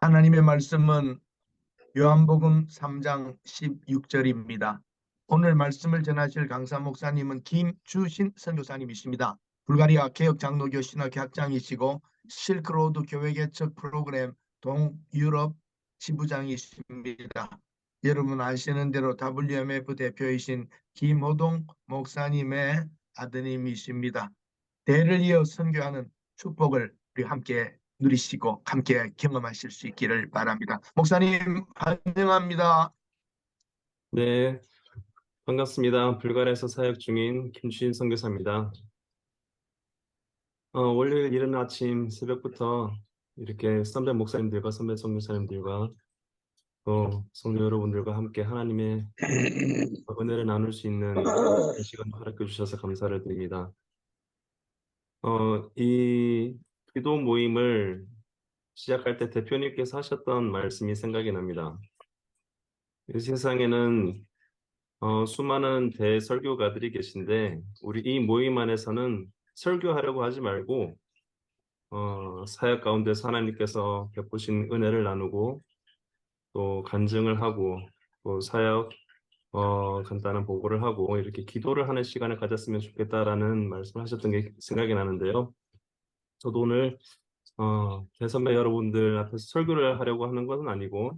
하나님의 말씀은 요한복음 3장 16절입니다. 오늘 말씀을 전하실 강사 목사님은 김주신 선교사님이십니다. 불가리아 개혁장로교 신학교 학장이시고 실크로드 교회 개척 프로그램 동유럽 지부장이십니다. 여러분 아시는 대로 WMF 대표이신 김호동 목사님의 아드님이십니다. 대를 이어 선교하는 축복을 우리 함께 누리시고 함께 경험하실 수 있기를 바랍니다. 목사님 환영합니다. 네, 반갑습니다. 불가리아에서 사역 중인 김주인 선교사입니다. 월요일 이른 아침 새벽부터 이렇게 선배 목사님들과 선배 선교사님들과 또 성도 여러분들과 함께 하나님의 은혜를 나눌 수 있는 이 시간을 허락해 주셔서 감사를 드립니다. 이 기도 모임을 시작할 때 대표님께서 하셨던 말씀이 생각이 납니다. 이 세상에는 수많은 대설교가들이 계신데 우리 이 모임 안에서는 설교하려고 하지 말고 사역 가운데서 하나님께서 베푸신 은혜를 나누고 또 간증을 하고 또 사역 간단한 보고를 하고 이렇게 기도를 하는 시간을 가졌으면 좋겠다라는 말씀을 하셨던 게 생각이 나는데요. 저도 오늘 대선배 여러분들 앞에서 설교를 하려고 하는 것은 아니고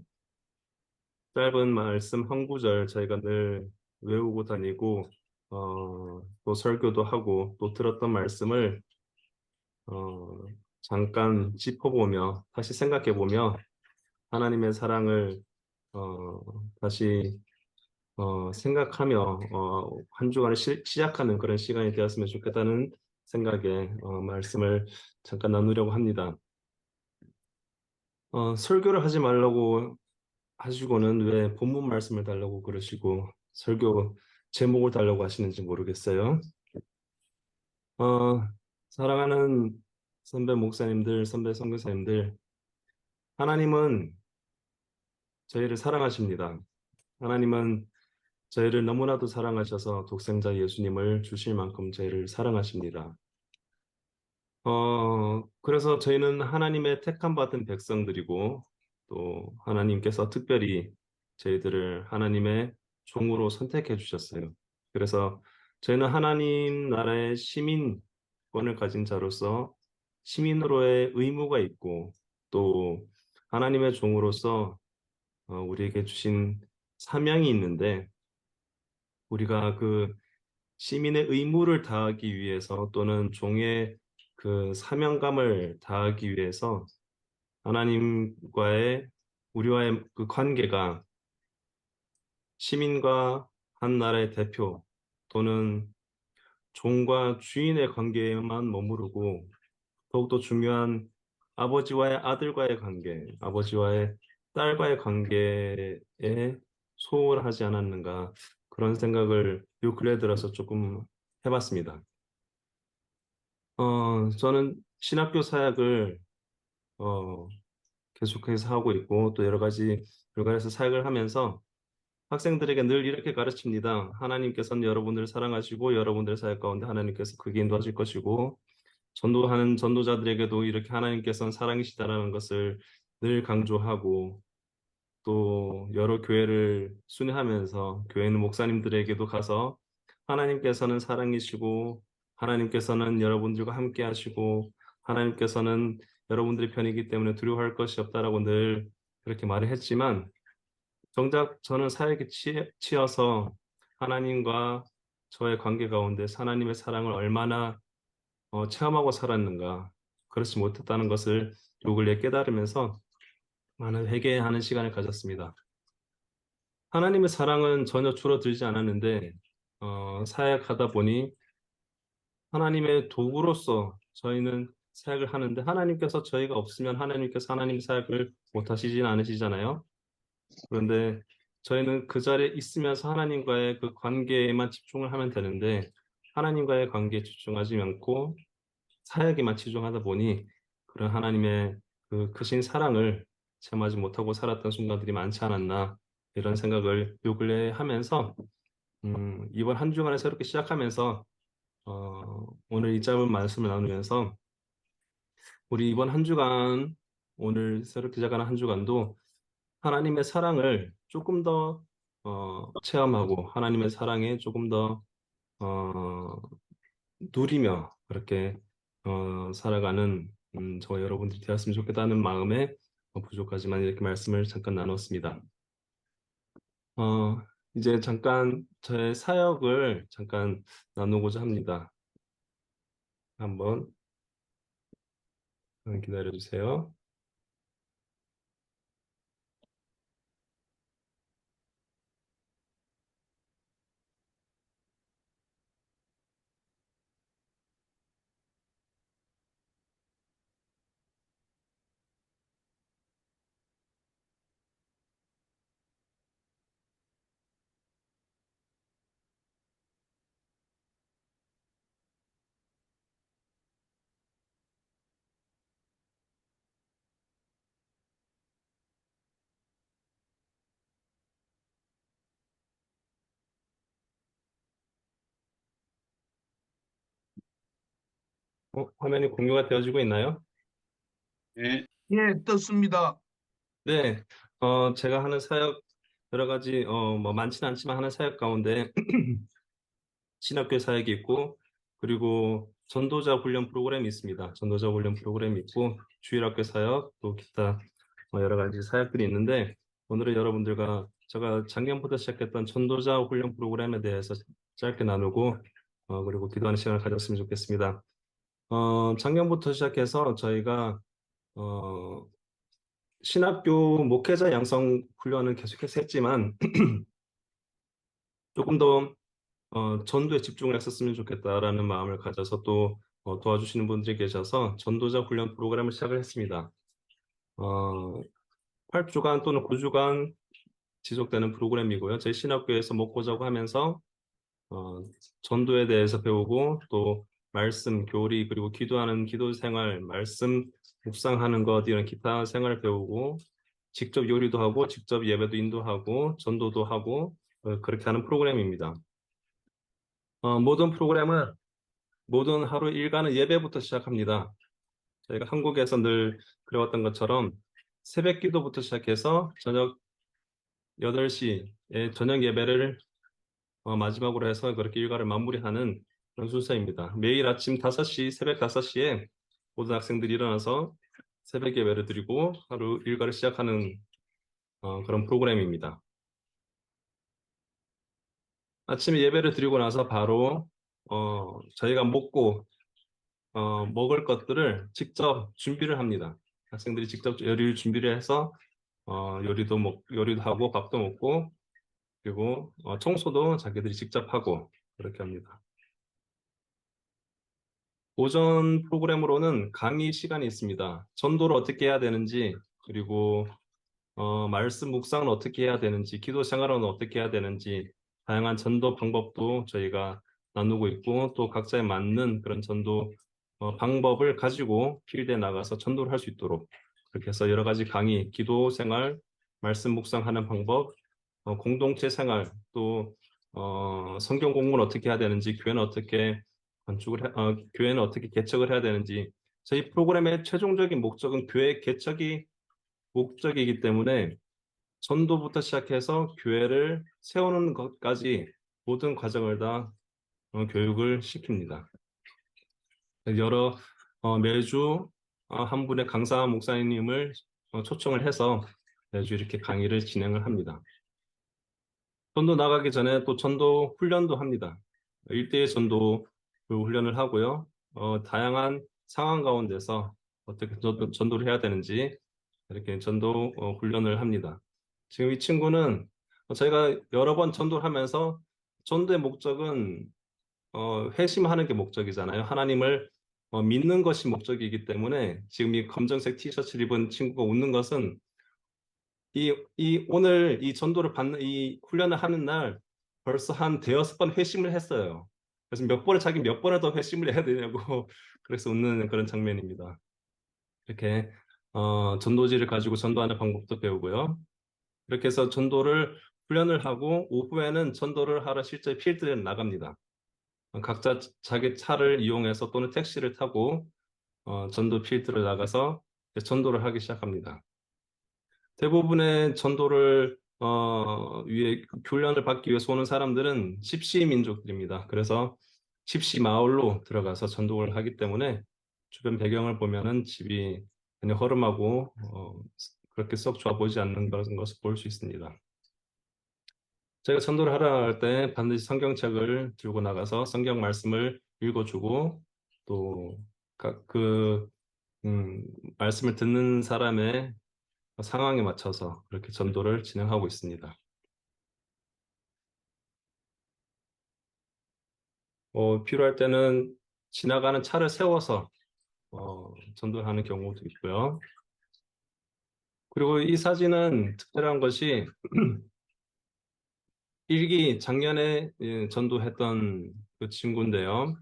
짧은 말씀 한 구절 저희가 늘 외우고 다니고 또 설교도 하고 또 들었던 말씀을 잠깐 짚어보며 다시 생각해보며 하나님의 사랑을 다시 생각하며 한 주간을 시작하는 그런 시간이 되었으면 좋겠다는 생각에 말씀을 잠깐 나누려고 합니다. 설교를 하지 말라고 하시고는 왜 본문 말씀을 달라고 그러시고 설교 제목을 달라고 하시는지 모르겠어요. 사랑하는 선배 목사님들, 선배 선교사님들, 하나님은 저희를 사랑하십니다. 하나님은 저희를 너무나도 사랑하셔서 독생자 예수님을 주실 만큼 저희를 사랑하십니다. 그래서 저희는 하나님의 택함 받은 백성들이고 또 하나님께서 특별히 저희들을 하나님의 종으로 선택해 주셨어요. 그래서 저희는 하나님 나라의 시민권을 가진 자로서 시민으로의 의무가 있고 또 하나님의 종으로서 우리에게 주신 사명이 있는데 우리가 그 시민의 의무를 다하기 위해서 또는 종의 그 사명감을 다하기 위해서 하나님과의 우리와의 그 관계가 시민과 한 나라의 대표 또는 종과 주인의 관계에만 머무르고 더욱더 중요한 아버지와의 아들과의 관계, 아버지와의 딸과의 관계에 소홀하지 않았는가 그런 생각을 요 근래 들어서 조금 해봤습니다. 저는 신학교 사역을 계속해서 하고 있고 또 여러 가지 불가리아에서 사역을 하면서 학생들에게 늘 이렇게 가르칩니다. 하나님께서는 여러분들을 사랑하시고 여러분들 사역 가운데 하나님께서 크게 인도하실 것이고 전도하는 전도자들에게도 이렇게 하나님께서는 사랑이시다라는 것을 늘 강조하고 또 여러 교회를 순회하면서 교회 있는 목사님들에게도 가서 하나님께서는 사랑이시고 하나님께서는 여러분들과 함께 하시고 하나님께서는 여러분들의 편이기 때문에 두려워할 것이 없다라고 늘 그렇게 말을 했지만 정작 저는 사역에 치여서 하나님과 저의 관계 가운데 하나님의 사랑을 얼마나 체험하고 살았는가 그렇지 못했다는 것을 요 근래 깨달으면서 많은 회개하는 시간을 가졌습니다. 하나님의 사랑은 전혀 줄어들지 않았는데 사역하다 보니 하나님의 도구로서 저희는 사역을 하는데 하나님께서 저희가 없으면 하나님께서 하나님 사역을 못 하시진 않으시잖아요. 그런데 저희는 그 자리에 있으면서 하나님과의 그 관계에만 집중을 하면 되는데 하나님과의 관계에 집중하지 않고 사역에만 치중하다 보니 그런 하나님의 그 크신 사랑을 체험하지 못하고 살았던 순간들이 많지 않았나 이런 생각을 요 근래에 하면서 이번 한 주간을 새롭게 시작하면서 오늘 이 짧은 말씀을 나누면서 우리 이번 한 주간 오늘 새롭게 시작하는 한 주간도 하나님의 사랑을 조금 더 체험하고 하나님의 사랑에 조금 더 어, 누리며 그렇게 살아가는 저와 여러분들이 되었으면 좋겠다는 마음에 부족하지만 이렇게 말씀을 잠깐 나눴습니다. 어, 이제 잠깐 저의 사역을 잠깐 나누고자 합니다. 한번 기다려 주세요. 화면이 공유가 되어지고 있나요? 네, 예, 떴습니다. 네, 제가 하는 사역 여러 가지 뭐 많지는 않지만 하는 사역 가운데 신학교 사역이 있고 그리고 전도자 훈련 프로그램이 있습니다. 전도자 훈련 프로그램이 있고 주일학교 사역 또 기타 여러 가지 사역들이 있는데 오늘은 여러분들과 제가 작년부터 시작했던 전도자 훈련 프로그램에 대해서 짧게 나누고 그리고 기도하는 시간을 가졌으면 좋겠습니다. 작년부터 시작해서 저희가 어, 신학교 목회자 양성 훈련을 계속해서 했지만 조금 더 전도에 집중을 했었으면 좋겠다라는 마음을 가져서 또 도와주시는 분들이 계셔서 전도자 훈련 프로그램을 시작을 했습니다. 8주간 또는 9주간 지속되는 프로그램이고요. 저희 신학교에서 목고자고 하면서 전도에 대해서 배우고 또 말씀, 교리, 그리고 기도하는 기도 생활, 말씀 묵상하는 것 이런 기타 생활을 배우고 직접 요리도 하고 직접 예배도 인도하고 전도도 하고 그렇게 하는 프로그램입니다. 모든 프로그램은 모든 하루 일과는 예배부터 시작합니다. 저희가 한국에서 늘 그래왔던 것처럼 새벽 기도부터 시작해서 저녁 8시에 저녁 예배를 마지막으로 해서 그렇게 일과를 마무리하는 그런 순서입니다. 매일 아침 5시, 새벽 5시에 모든 학생들이 일어나서 새벽 예배를 드리고 하루 일과를 시작하는 그런 프로그램입니다. 아침에 예배를 드리고 나서 바로 저희가 먹을 것들을 직접 준비를 합니다. 학생들이 직접 요리를 준비를 해서 요리도 하고 밥도 먹고 그리고 청소도 자기들이 직접 하고 그렇게 합니다. 오전 프로그램으로는 강의 시간이 있습니다. 전도를 어떻게 해야 되는지 그리고 말씀 묵상은 어떻게 해야 되는지 기도 생활은 어떻게 해야 되는지 다양한 전도 방법도 저희가 나누고 있고 또 각자에 맞는 그런 전도 방법을 가지고 필드에 나가서 전도를 할 수 있도록 그렇게 해서 여러 가지 강의, 기도 생활, 말씀 묵상하는 방법, 공동체 생활, 또 성경 공부는 어떻게 해야 되는지, 교회는 어떻게 개척을 해야 되는지 저희 프로그램의 최종적인 목적은 교회 개척이 목적이기 때문에 전도부터 시작해서 교회를 세우는 것까지 모든 과정을 다 교육을 시킵니다. 매주 한 분의 강사 목사님을 초청을 해서 매주 이렇게 강의를 진행을 합니다. 전도 나가기 전에 또 전도 훈련도 합니다. 1대1 전도 훈련을 하고요. 다양한 상황 가운데서 어떻게 전도를 해야 되는지 이렇게 전도 훈련을 합니다. 지금 이 친구는 저희가 여러 번 전도를 하면서 전도의 목적은 회심하는 게 목적이잖아요. 하나님을 믿는 것이 목적이기 때문에 지금 이 검정색 티셔츠를 입은 친구가 웃는 것은 오늘 이 전도를 받는 이 훈련을 하는 날 벌써 한 대여섯 번 회심을 했어요. 그래서 자기 몇 번을 더 회심을 해야 되냐고 그래서 웃는 그런 장면입니다. 이렇게 전도지를 가지고 전도하는 방법도 배우고요. 이렇게 해서 훈련을 하고 오후에는 전도를 하러 실제 필드에 나갑니다. 각자 자기 차를 이용해서 또는 택시를 타고 전도 필드를 나가서 전도를 하기 시작합니다. 대부분의 전도를 위해 훈련을 받기 위해서 오는 사람들은 십시 민족들입니다. 그래서 십시 마을로 들어가서 전도를 하기 때문에 주변 배경을 보면은 집이 그냥 허름하고 그렇게 썩 좋아 보이지 않는 것을 볼 수 있습니다. 제가 전도를 하러 갈 때 반드시 성경책을 들고 나가서 성경 말씀을 읽어주고 또 그 말씀을 듣는 사람의 상황에 맞춰서 그렇게 전도를 진행하고 있습니다. 필요할 때는 지나가는 차를 세워서 전도를 하는 경우도 있고요. 그리고 이 사진은 특별한 것이 일기 작년에 전도했던 그 친구인데요.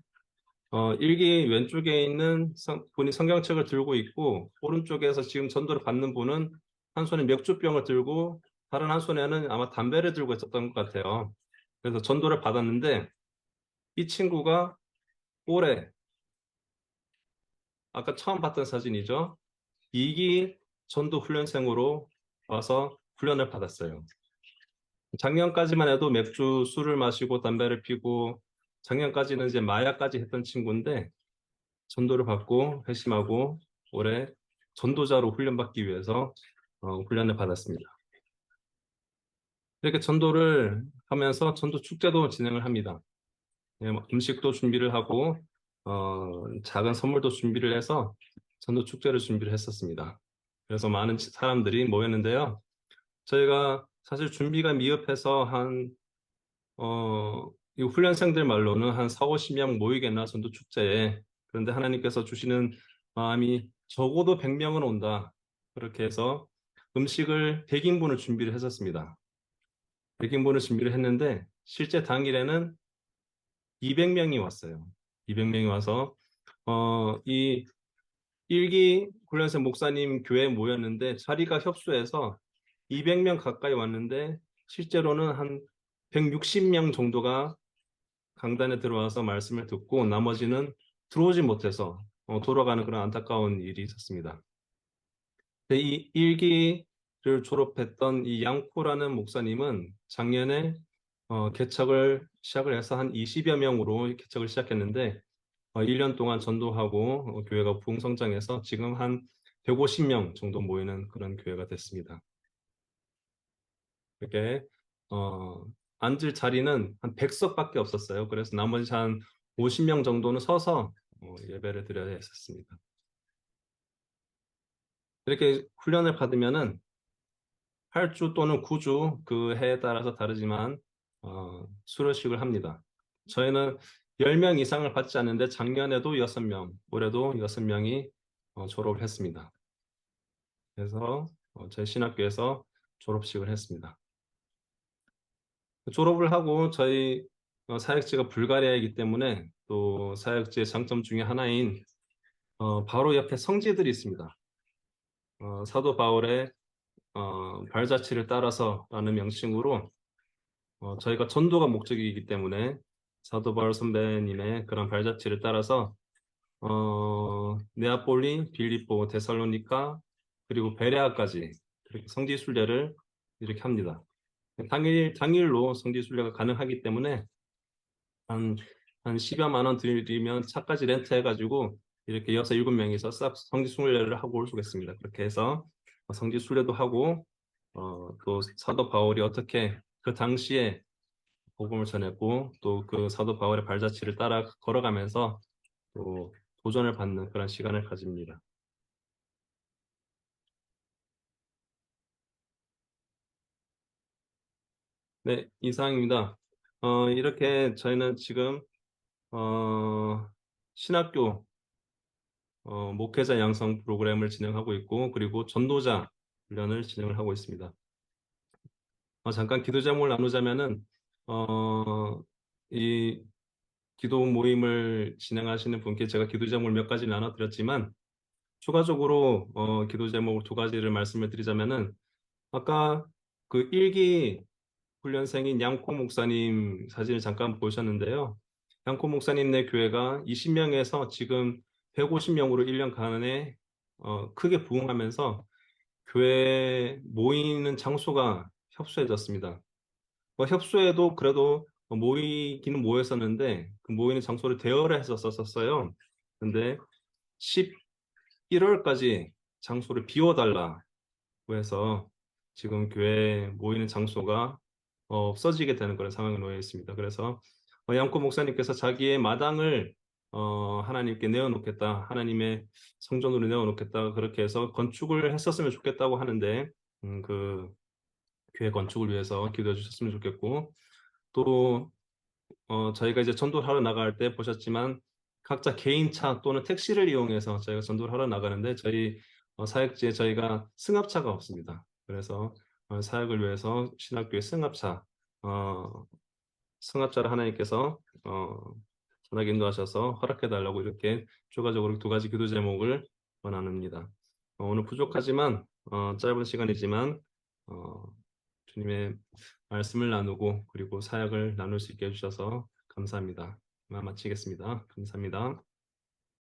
일기 왼쪽에 있는 분이 성경책을 들고 있고 오른쪽에서 지금 전도를 받는 분은 한 손에 맥주병을 들고 다른 한 손에는 아마 담배를 들고 있었던 것 같아요. 그래서 전도를 받았는데 이 친구가 올해 아까 처음 봤던 사진이죠. 2기 전도 훈련생으로 와서 훈련을 받았어요. 작년까지만 해도 맥주, 술을 마시고 담배를 피고 작년까지는 이제 마약까지 했던 친구인데 전도를 받고 회심하고 올해 전도자로 훈련받기 위해서 훈련을 받았습니다. 이렇게 전도를 하면서 전도 축제도 진행을 합니다. 음식도 준비를 하고 작은 선물도 준비를 해서 전도 축제를 준비를 했었습니다. 그래서 많은 사람들이 모였는데요. 저희가 사실 준비가 미흡해서 이 훈련생들 말로는 한 4, 50명 모이겠나 전도 축제에. 그런데 하나님께서 주시는 마음이 적어도 100명은 온다. 그렇게 해서 음식을 100인분을 준비를 했었습니다. 100인분을 준비를 했는데 실제 당일에는 200명이 왔어요. 200명이 와서 이 일기 훈련생 목사님 교회에 모였는데 자리가 협소해서 200명 가까이 왔는데 실제로는 한 160명 정도가 강단에 들어와서 말씀을 듣고 나머지는 들어오지 못해서 돌아가는 그런 안타까운 일이 있었습니다. 이 일기를 졸업했던 이 양코라는 목사님은 작년에 개척을 시작을 해서 한 20여 명으로 개척을 시작했는데 1년 동안 전도하고 교회가 부흥성장해서 지금 한 150명 정도 모이는 그런 교회가 됐습니다. 이렇게 앉을 자리는 한 100석밖에 없었어요. 그래서 나머지 한 50명 정도는 서서 예배를 드려야 했었습니다. 이렇게 훈련을 받으면은 8주 또는 9주 그 해에 따라서 다르지만 수료식을 합니다. 저희는 10명 이상을 받지 않는데 작년에도 6명, 올해도 6명이 졸업을 했습니다. 그래서 저희 신학교에서 졸업식을 했습니다. 졸업을 하고 저희 사역지가 불가리아이기 때문에 또 사역지의 장점 중에 하나인 바로 옆에 성지들이 있습니다. 사도 바울의 발자취를 따라서라는 명칭으로 저희가 전도가 목적이기 때문에 사도 바울 선배님의 그런 발자취를 따라서 네아폴리, 빌립보, 데살로니가 그리고 베레아까지 그렇게 성지 순례를 이렇게 합니다. 당일로 성지 순례가 가능하기 때문에 한 10여만 원 들이면 차까지 렌트해가지고 이렇게 6, 7명이서 싹 성지 순례를 하고 올 수가 있습니다. 그렇게 해서 성지 순례도 하고 또 사도 바울이 어떻게 그 당시에 복음을 전했고 또 그 사도 바울의 발자취를 따라 걸어가면서 또 도전을 받는 그런 시간을 가집니다. 네, 이상입니다. 이렇게 저희는 지금 신학교 목회자 양성 프로그램을 진행하고 있고 그리고 전도자 훈련을 진행을 하고 있습니다. 잠깐 기도 제목을 나누자면은 이 기도 모임을 진행하시는 분께 제가 기도 제목을 몇 가지 나눠드렸지만 추가적으로 기도 제목 2가지를 말씀을 드리자면은 아까 그 일기 훈련생인 양코 목사님 사진을 잠깐 보셨는데요. 양코 목사님네 교회가 20명에서 지금 150명으로 1년간에 크게 부흥하면서 교회 모이는 장소가 협소해졌습니다. 협소해도 그래도 모이기는 모였었는데 그 모이는 장소를 대여를 해서 썼었어요. 근데 11월까지 장소를 비워달라고 해서 지금 교회 모이는 장소가 없어지게 되는 그런 상황에 놓여 있습니다. 그래서 양코 목사님께서 자기의 마당을 하나님께 내어놓겠다, 하나님의 성전으로 내어놓겠다, 그렇게 해서 건축을 했었으면 좋겠다고 하는데 그 교회 건축을 위해서 기도해 주셨으면 좋겠고, 또 저희가 이제 전도를 하러 나갈 때 보셨지만 각자 개인차 또는 택시를 이용해서 저희가 전도를 하러 나가는데 저희 사역지에 저희가 승합차가 없습니다. 그래서 사역을 위해서 신학교에 승합차를 하나님께서 전하게 인도하셔서 허락해 달라고 이렇게 추가적으로 두 가지 기도 제목을 나눕니다. 오늘 부족하지만 짧은 시간이지만 주님의 말씀을 나누고 그리고 사역을 나눌 수 있게 해주셔서 감사합니다. 이만 마치겠습니다. 감사합니다.